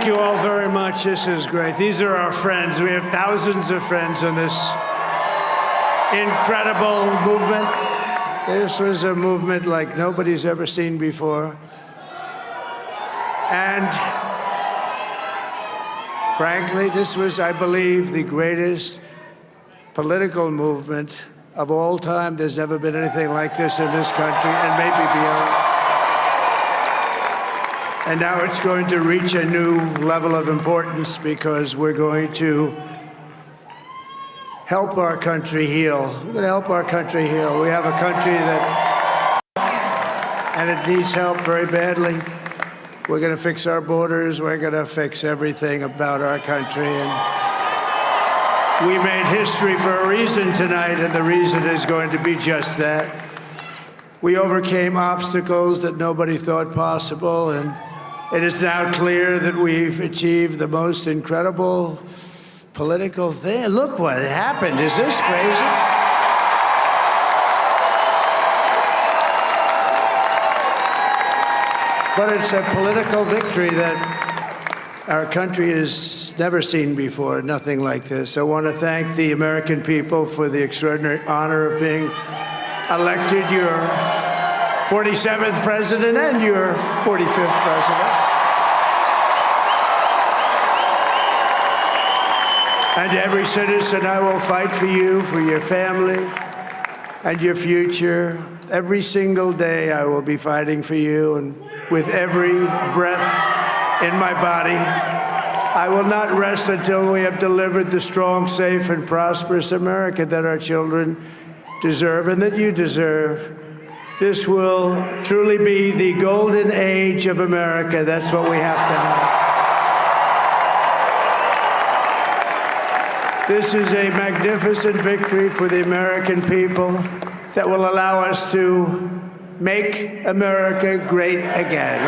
thank you all very much. This is great. These are our friends. We have thousands of friends in this incredible movement. This was a movement like nobody's ever seen before. And frankly, this was, I believe, the greatest political movement of all time. There's never been anything like this in this country, and maybe beyond. And now it's going to reach a new level of importance because we're going to help our country heal. We're going to help our country heal. We have a country that, and it needs help very badly. We're going to fix our borders. We're going to fix everything about our country. And we made history for a reason tonight, and the reason is going to be just that. We overcame obstacles that nobody thought possible, and it is now clear that we've achieved the most incredible political thing. Look what happened. Is this crazy? But it's a political victory that our country has never seen before, nothing like this. I want to thank the American people for the extraordinary honor of being elected your 47th president and your 45th president. And to every citizen, I will fight for you, for your family, and your future. Every single day, I will be fighting for you, and with every breath in my body, I will not rest until we have delivered the strong, safe, and prosperous America that our children deserve and that you deserve. This will truly be the golden age of America. That's what we have to have. This is a magnificent victory for the American people that will allow us to make America great again.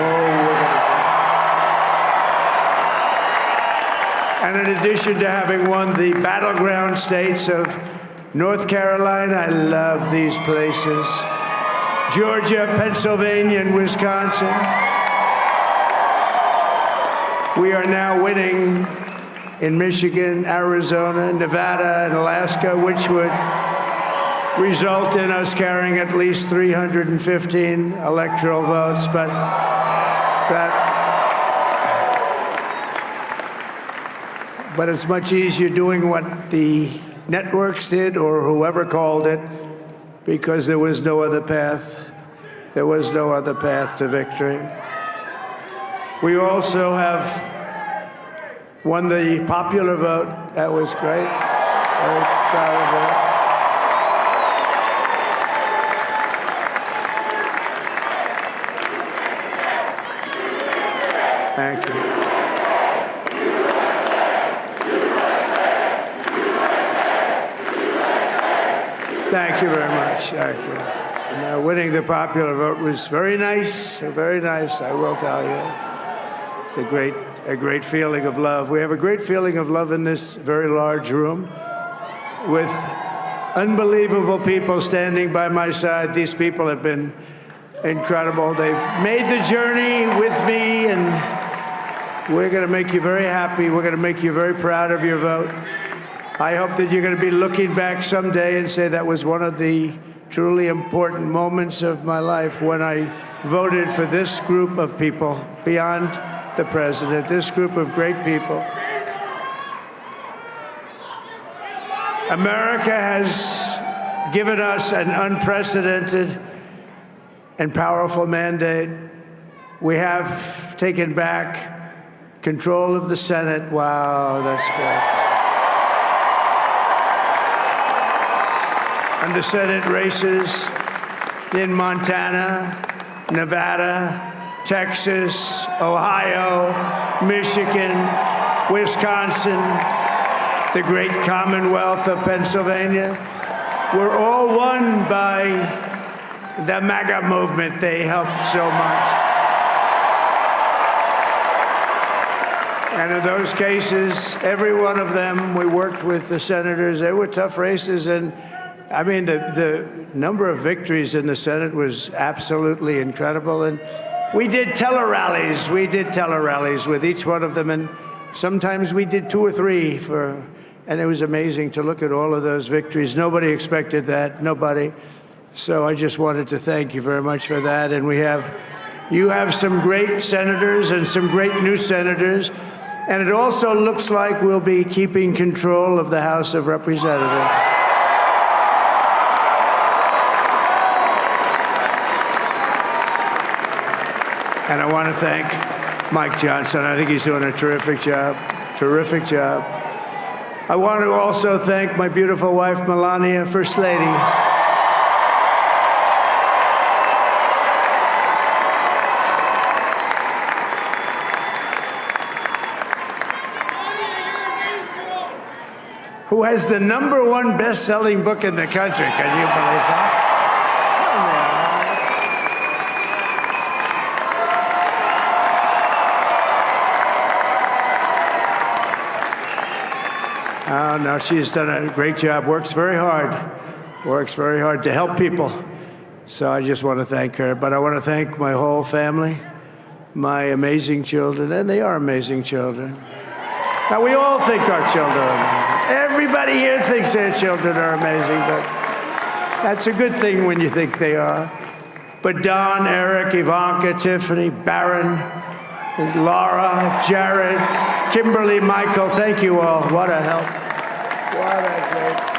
And in addition to having won the battleground states of North Carolina, I love these places, Georgia, Pennsylvania, and Wisconsin, we are now winning in Michigan, Arizona, Nevada, and Alaska, which would result in us carrying at least 315 electoral votes. But it's much easier doing what the networks did or whoever called it, because there was no other path. There was no other path to victory. We also have won the popular vote. That was great. Very proud of that. Thank you. Thank you very much. Thank you. And, winning the popular vote was very nice, I will tell you. It's a great feeling of love. We have a great feeling of love in this very large room with unbelievable people standing by my side. These people have been incredible. They've made the journey with me, and we're going to make you very happy. We're going to make you very proud of your vote. I hope that you're going to be looking back someday and say that was one of the truly important moments of my life when I voted for this group of people beyond the president, this group of great people. America has given us an unprecedented and powerful mandate. We have taken back control of the Senate. Wow, that's great. And the Senate races in Montana, Nevada, Texas, Ohio, Michigan, Wisconsin, the great Commonwealth of Pennsylvania, were all won by the MAGA movement. They helped so much. And in those cases, every one of them, we worked with the senators. They were tough races, and I mean, the number of victories in the Senate was absolutely incredible, and We did tele-rallies. We did tele-rallies with each one of them, and sometimes we did 2 or 3 and it was amazing to look at all of those victories. Nobody expected that, nobody. So I just wanted to thank you very much for that. And you have some great senators and some great new senators. And it also looks like we'll be keeping control of the House of Representatives. And I want to thank Mike Johnson. I think he's doing a terrific job. Terrific job. I want to also thank my beautiful wife, Melania, First Lady. Who has the #1 best-selling book in the country. Can you believe that? Oh, no, she's done a great job, works very hard to help people. So I just want to thank her. But I want to thank my whole family, my amazing children, and they are amazing children. Now, we all think our children are amazing. Everybody here thinks their children are amazing, but that's a good thing when you think they are. But Don, Eric, Ivanka, Tiffany, Barron, Laura, Jared, Kimberly, Michael, thank you all. What a help. What a great help.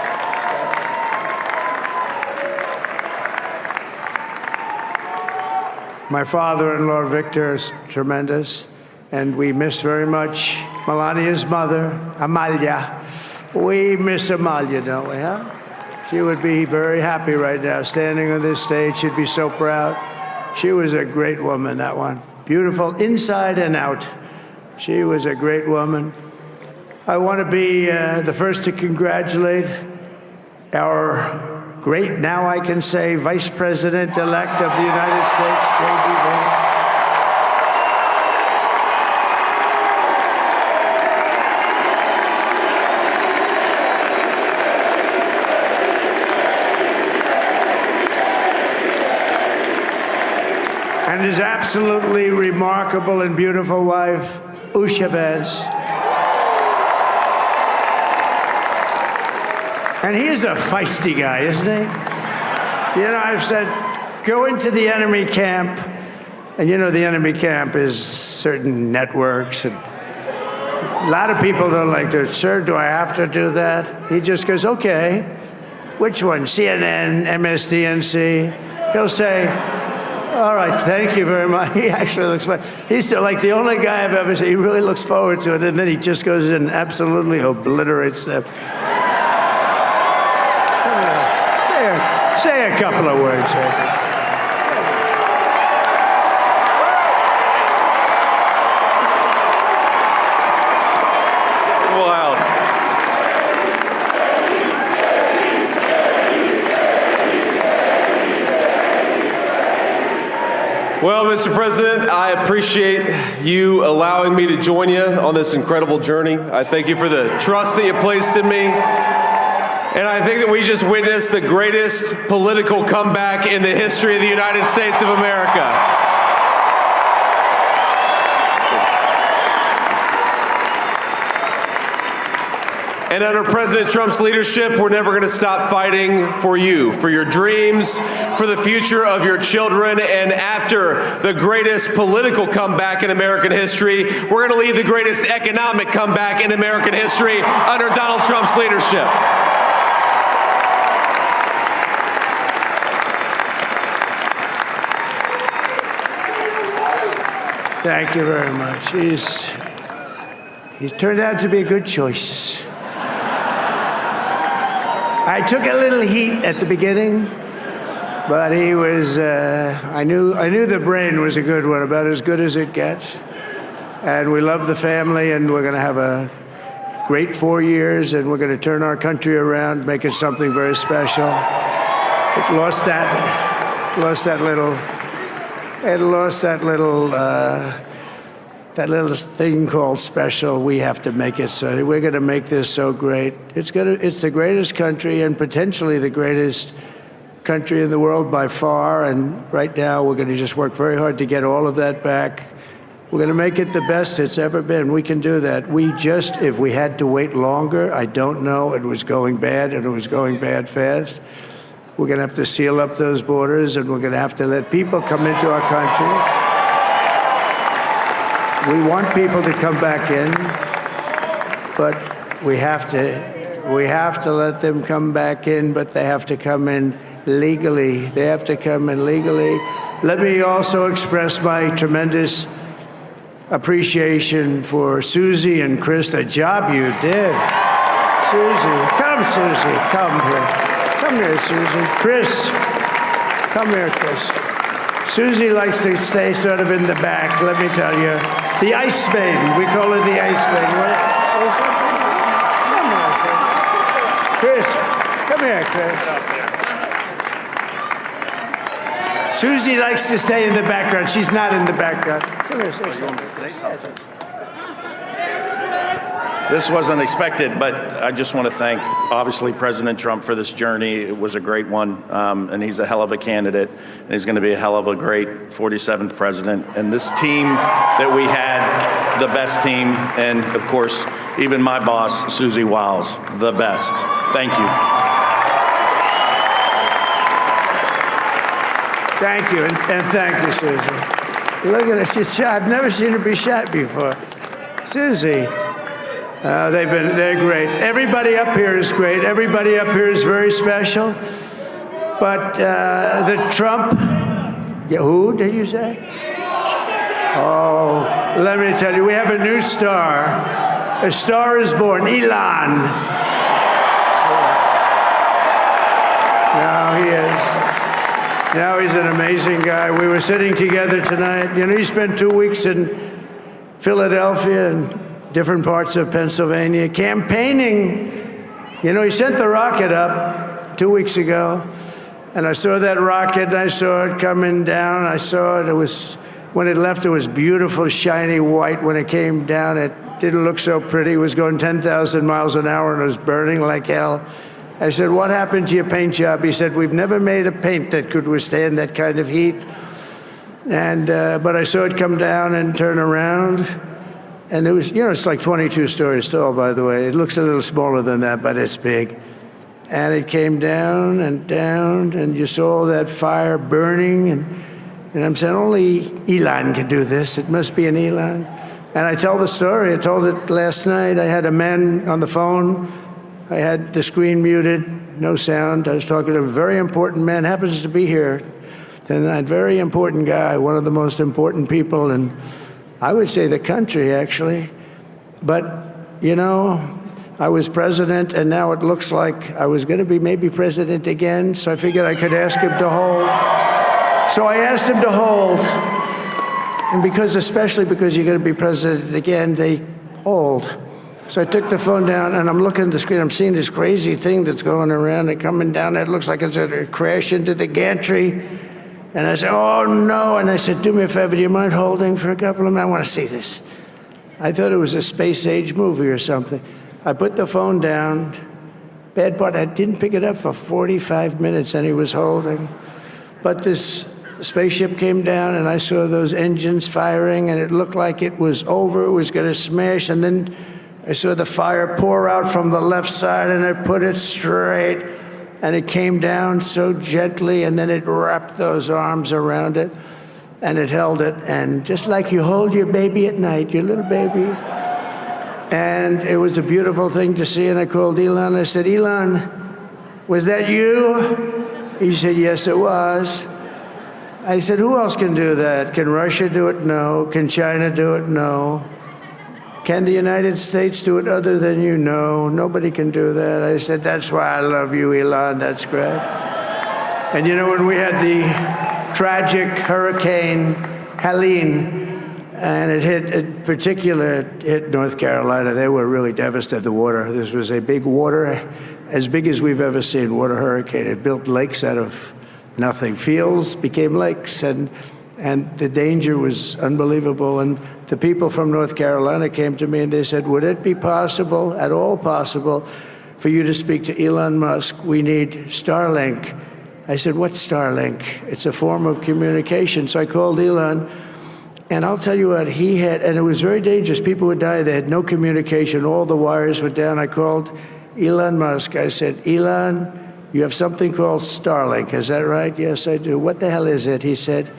My father-in-law, Victor, is tremendous, and we miss very much Melania's mother, Amalia. We miss Amalia, don't we, huh? She would be very happy right now, standing on this stage. She'd be so proud. She was a great woman, that one. Beautiful inside and out. She was a great woman. I want to be the first to congratulate our great, now I can say, Vice President-elect of the United States, J.D. Vance. And his absolutely remarkable and beautiful wife, Usha Vance. And he is a feisty guy, isn't he? You know, I've said, go into the enemy camp, and you know the enemy camp is certain networks, and a lot of people don't like to, sir, do I have to do that? He just goes, okay, which one, CNN, MSDNC? He'll say, all right, thank you very much. He actually looks like, he's like the only guy I've ever seen, he really looks forward to it, and then he just goes in and absolutely obliterates them. Say a couple of words. Wild. Well, Mr. President, I appreciate you allowing me to join you on this incredible journey. I thank you for the trust that you placed in me. And I think that we just witnessed the greatest political comeback in the history of the United States of America. And under President Trump's leadership, we're never going to stop fighting for you, for your dreams, for the future of your children. And after the greatest political comeback in American history, we're going to lead the greatest economic comeback in American history under Donald Trump's leadership. Thank you very much. He's turned out to be a good choice. I took a little heat at the beginning, but he was, I knew the brain was a good one, about as good as it gets. And we love the family, and we're going to have a great 4 years, and we're going to turn our country around, make it something very special. It lost that little thing called special. We have to make it so. We're going to make this so great. It's the greatest country and potentially the greatest country in the world by far, and right now we're going to just work very hard to get all of that back. We're going to make it the best it's ever been. We can do that. If we had to wait longer, I don't know. It was going bad, and it was going bad fast. We're going to have to seal up those borders, and we're going to have to let people come into our country. We want people to come back in, but we have to let them come back in, but they have to come in legally. They have to come in legally. Let me also express my tremendous appreciation for Susie and Chris, the job you did. Susie, come here. Come here, Susie. Chris, come here, Chris. Susie likes to stay sort of in the back, let me tell you. The ice maiden, we call her the ice maiden. Come here, Chris. Susie likes to stay in the background. She's not in the background. Come here, say something. This wasn't expected, but I just want to thank, obviously, President Trump for this journey. It was a great one, and he's a hell of a candidate, and he's going to be a hell of a great 47th president. And this team that we had, the best team, and, of course, even my boss, Susie Wiles, the best. Thank you. Thank you, and thank you, Susie. Look at her, she's shy. I've never seen her be shy before. Susie. They're great. Everybody up here is great. Everybody up here is very special. But the Trump, who did you say? Oh, let me tell you, we have a new star. A star is born, Elon. Now he is. Now he's an amazing guy. We were sitting together tonight. You know, he spent 2 weeks in Philadelphia and different parts of Pennsylvania, campaigning. You know, he sent the rocket up 2 weeks ago, and I saw that rocket, and I saw it coming down. I saw it. It was, when it left, it was beautiful, shiny white. When it came down, it didn't look so pretty. It was going 10,000 miles an hour, and it was burning like hell. I said, what happened to your paint job? He said, we've never made a paint that could withstand that kind of heat. And but I saw it come down and turn around. And it was, you know, it's like 22 stories tall, by the way. It looks a little smaller than that, but it's big. And it came down, and you saw that fire burning. And I'm saying, only Elon can do this. It must be an Elon. And I tell the story. I told it last night. I had a man on the phone. I had the screen muted, no sound. I was talking to a very important man, happens to be here. And that very important guy, one of the most important people in, I would say, the country, actually. But, you know, I was president, and now it looks like I was going to be maybe president again, so I figured I could ask him to hold. So I asked him to hold. And especially because you're going to be president again, they hold. So I took the phone down, and I'm looking at the screen. I'm seeing this crazy thing that's going around and coming down. It looks like it's going to crash into the gantry. And I said, oh, no. And I said, do me a favor, do you mind holding for a couple of minutes? I want to see this. I thought it was a space-age movie or something. I put the phone down. Bad part, I didn't pick it up for 45 minutes, and he was holding. But this spaceship came down, and I saw those engines firing, and it looked like it was over. It was going to smash. And then I saw the fire pour out from the left side, and I put it straight. And it came down so gently, and then it wrapped those arms around it, and it held it. And just like you hold your baby at night, your little baby. And it was a beautiful thing to see. And I called Elon. I said, Elon, was that you? He said, yes, it was. I said, who else can do that? Can Russia do it? No. Can China do it? No. Can the United States do it other than you? No, nobody can do that. I said, that's why I love you, Elon. That's great. And you know, when we had the tragic Hurricane Helene, and it hit North Carolina, they were really devastated, the water. This was a big water, as big as we've ever seen, water hurricane. It built lakes out of nothing. Fields became lakes, and the danger was unbelievable. And the people from North Carolina came to me and they said, would it be possible, at all possible, for you to speak to Elon Musk? We need Starlink. I said, what's Starlink? It's a form of communication. So I called Elon, and I'll tell you what, he had, and it was very dangerous. People would die. They had no communication. All the wires were down. I called Elon Musk. I said, Elon, you have something called Starlink. Is that right? Yes, I do. What the hell is it? He said,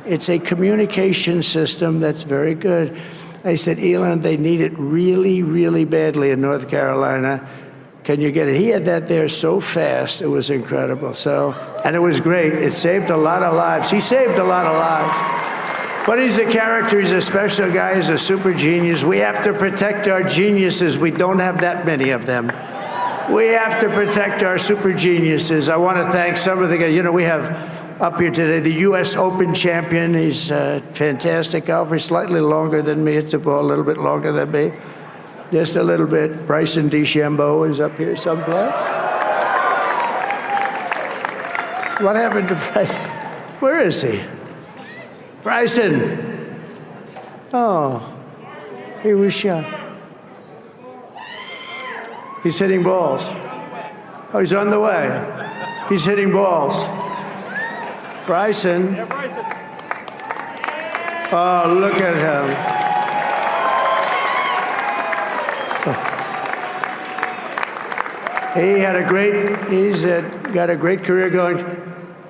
it's a communication system that's very good. I said, Elon, they need it really, really badly in North Carolina. Can you get it? He had that there so fast, it was incredible. So, and it was great. It saved a lot of lives. He saved a lot of lives. But he's a character. He's a special guy. He's a super genius. We have to protect our geniuses. We don't have that many of them. We have to protect our super geniuses. I want to thank some of the guys. You know, we have up here today the U.S. Open champion. He's a fantastic golfer. He's slightly longer than me. It's a little bit longer than me. Just a little bit. Bryson DeChambeau is up here someplace. What happened to Bryson? Where is he? Bryson. Oh, he was shot. He's hitting balls. Oh, he's on the way. He's hitting balls. Bryson. Oh, look at him. He's got a great career going.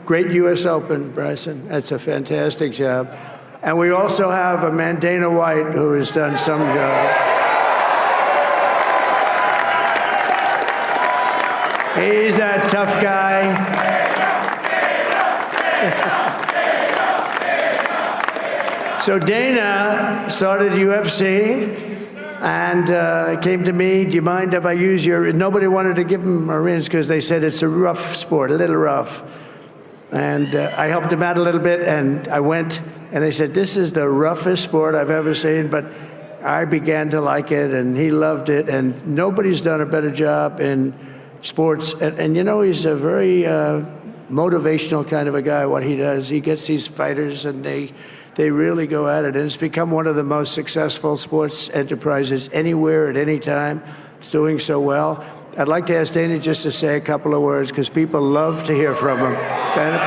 Great U.S. Open, Bryson. That's a fantastic job. And we also have a man, Dana White, who has done some job. He's a tough guy. So Dana started UFC. And came to me, do you mind if I use your, nobody wanted to give him Marines because they said it's a rough sport, a little rough. And I helped him out a little bit, and I went, and they said, this is the roughest sport I've ever seen, but I began to like it, and he loved it, and nobody's done a better job in sports. And you know, he's a very motivational kind of a guy, what he does. He gets these fighters, and they really go at it, and it's become one of the most successful sports enterprises anywhere at any time. It's doing so well. I'd like to ask Dana just to say a couple of words because people love to hear from him. Dana,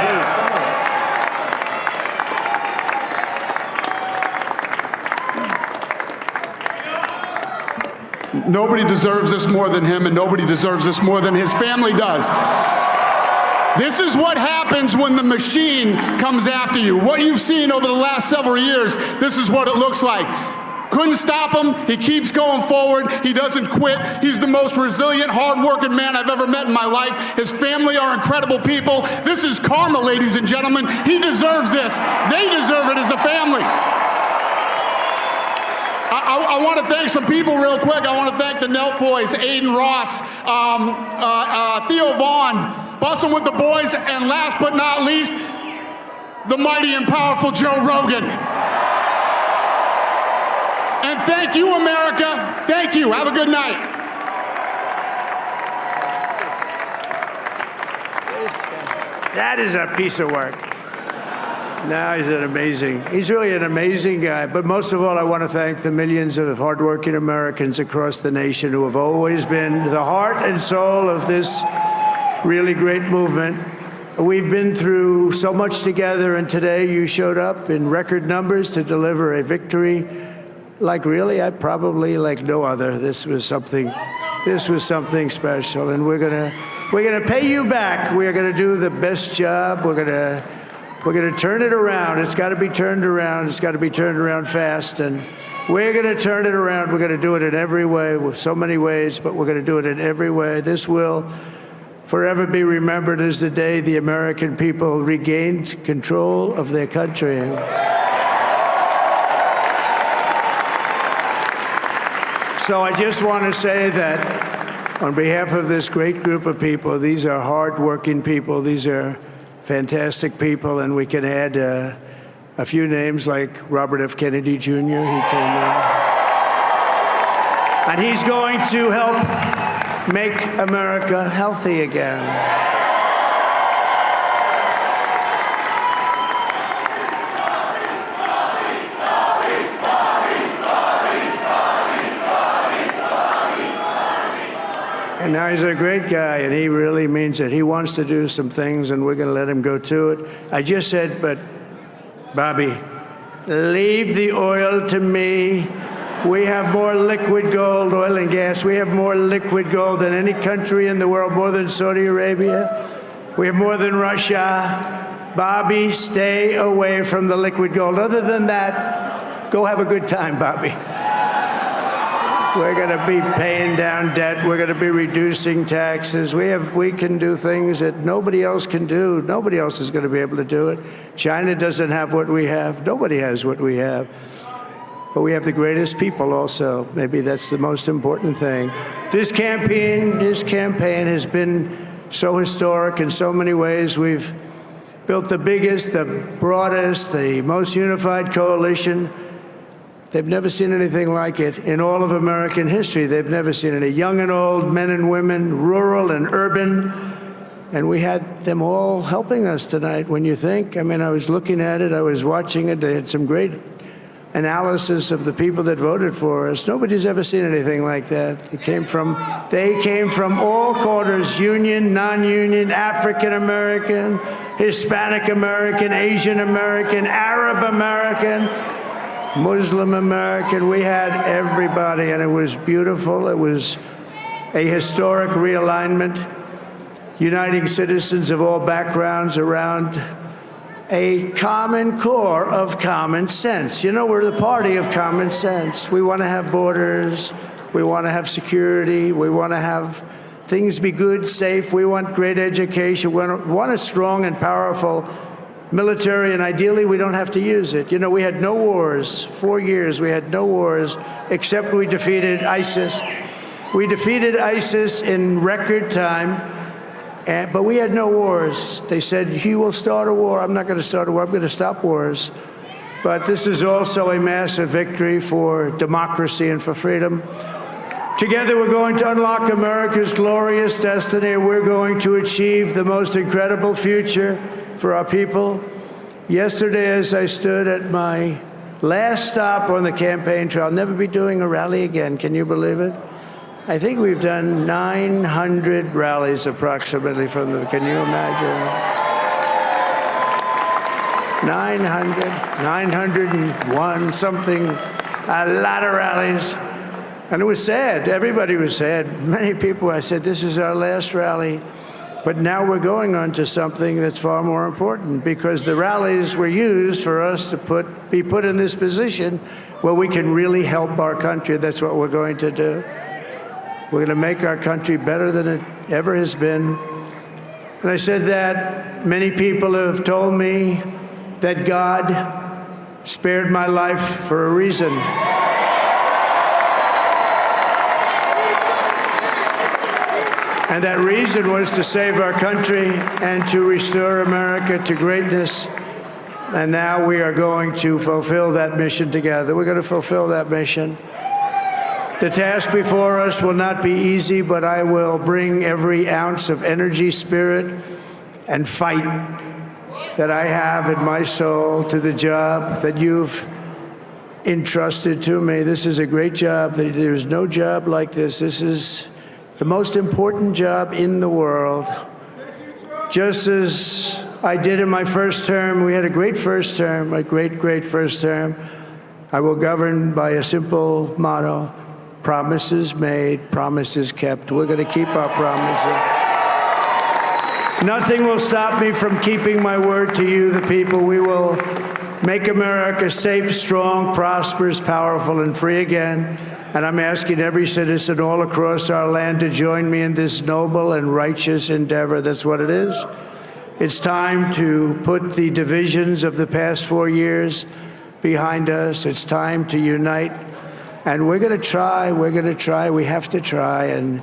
please. Nobody deserves this more than him, and nobody deserves this more than his family does. This is what happens when the machine comes after you. What you've seen over the last several years, this is what it looks like. Couldn't stop him. He keeps going forward. He doesn't quit. He's the most resilient, hard-working man I've ever met in my life. His family are incredible people. This is karma, ladies and gentlemen. He deserves this. They deserve it as a family. I want to thank some people real quick. I want to thank the Nelt boys, Aiden Ross, Theo Vaughn, Bussin' with the boys, and last but not least, the mighty and powerful Joe Rogan. And thank you, America. Thank you. Have a good night. That is a piece of work. No, he's really an amazing guy. But most of all, I want to thank the millions of hardworking Americans across the nation who have always been the heart and soul of this really great movement. We've been through so much together, and today you showed up in record numbers to deliver a victory like probably like no other. This was something special, and we're gonna pay you back. We're gonna do the best job. We're gonna turn it around. It's got to be turned around. It's got to be turned around fast, and we're gonna turn it around. We're gonna do it in every way, with so many ways, but we're gonna do it in every way. This will forever be remembered as the day the American people regained control of their country. So I just want to say that on behalf of this great group of people, these are hard-working people, these are fantastic people, and we can add a few names like Robert F. Kennedy Jr. He came in. And he's going to help make America healthy again. And Now, he's a great guy, and he really means it. He wants to do some things, and we're going to let him go to it. I just said, but, Bobby, leave the oil to me. We have more liquid gold, oil and gas. We have more liquid gold than any country in the world, more than Saudi Arabia. We have more than Russia. Bobby, stay away from the liquid gold. Other than that, go have a good time, Bobby. We're going to be paying down debt. We're going to be reducing taxes. We can do things that nobody else can do. Nobody else is going to be able to do it. China doesn't have what we have. Nobody has what we have. But we have the greatest people also. Maybe that's the most important thing. This campaign has been so historic in so many ways. We've built the biggest, the broadest, the most unified coalition. They've never seen anything like it in all of American history. They've never seen it. Young and old, men and women, rural and urban. And we had them all helping us tonight. When you think, I mean, I was looking at it, I was watching it. They had some great analysis of the people that voted for us. Nobody's ever seen anything like that. They came from all corners, union, non-union, African American, Hispanic American, Asian American, Arab American, Muslim American. We had everybody, and it was beautiful. It was a historic realignment, uniting citizens of all backgrounds around a common core of common sense. You know, we're the party of common sense. We want to have borders. We want to have security. We want to have things be good, safe. We want great education. We want a strong and powerful military, and ideally, we don't have to use it. You know, we had no wars. 4 years, we had no wars, except we defeated ISIS. We defeated ISIS in record time, but we had no wars. They said, he will start a war. I'm not going to start a war. I'm going to stop wars. But this is also a massive victory for democracy and for freedom. Together, we're going to unlock America's glorious destiny. We're going to achieve the most incredible future for our people. Yesterday, as I stood at my last stop on the campaign trail, I'll never be doing a rally again. Can you believe it? I think we've done 900 rallies approximately from the, can you imagine? 901, something, a lot of rallies. And it was sad. Everybody was sad. Many people, I said, this is our last rally. But now we're going on to something that's far more important, because the rallies were used for us to be put in this position where we can really help our country. That's what we're going to do. We're going to make our country better than it ever has been. And I said that many people have told me that God spared my life for a reason. And that reason was to save our country and to restore America to greatness. And now we are going to fulfill that mission together. We're going to fulfill that mission. The task before us will not be easy, but I will bring every ounce of energy, spirit, and fight that I have in my soul to the job that you've entrusted to me. This is a great job. There's no job like this. This is the most important job in the world. Just as I did in my first term, we had a great first term, a great first term. I will govern by a simple motto: promises made, promises kept. We're going to keep our promises. Nothing will stop me from keeping my word to you, the people. We will make America safe, strong, prosperous, powerful, and free again. And I'm asking every citizen all across our land to join me in this noble and righteous endeavor. That's what it is. It's time to put the divisions of the past 4 years behind us. It's time to unite. And we're going to try. We're going to try. We have to try. And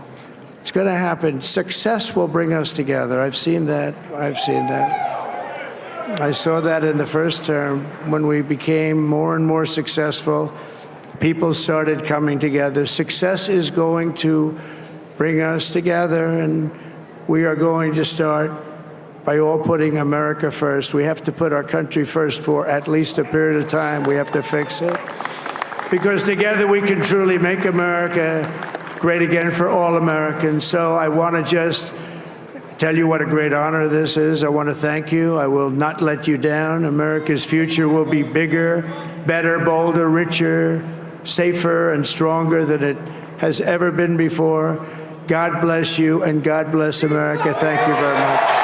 it's going to happen. Success will bring us together. I've seen that. I've seen that. I saw that in the first term when we became more and more successful. People started coming together. Success is going to bring us together, and we are going to start by all putting America first. We have to put our country first for at least a period of time. We have to fix it. Because together we can truly make America great again for all Americans. So I want to just tell you what a great honor this is. I want to thank you. I will not let you down. America's future will be bigger, better, bolder, richer, safer, and stronger than it has ever been before. God bless you, and God bless America. Thank you very much.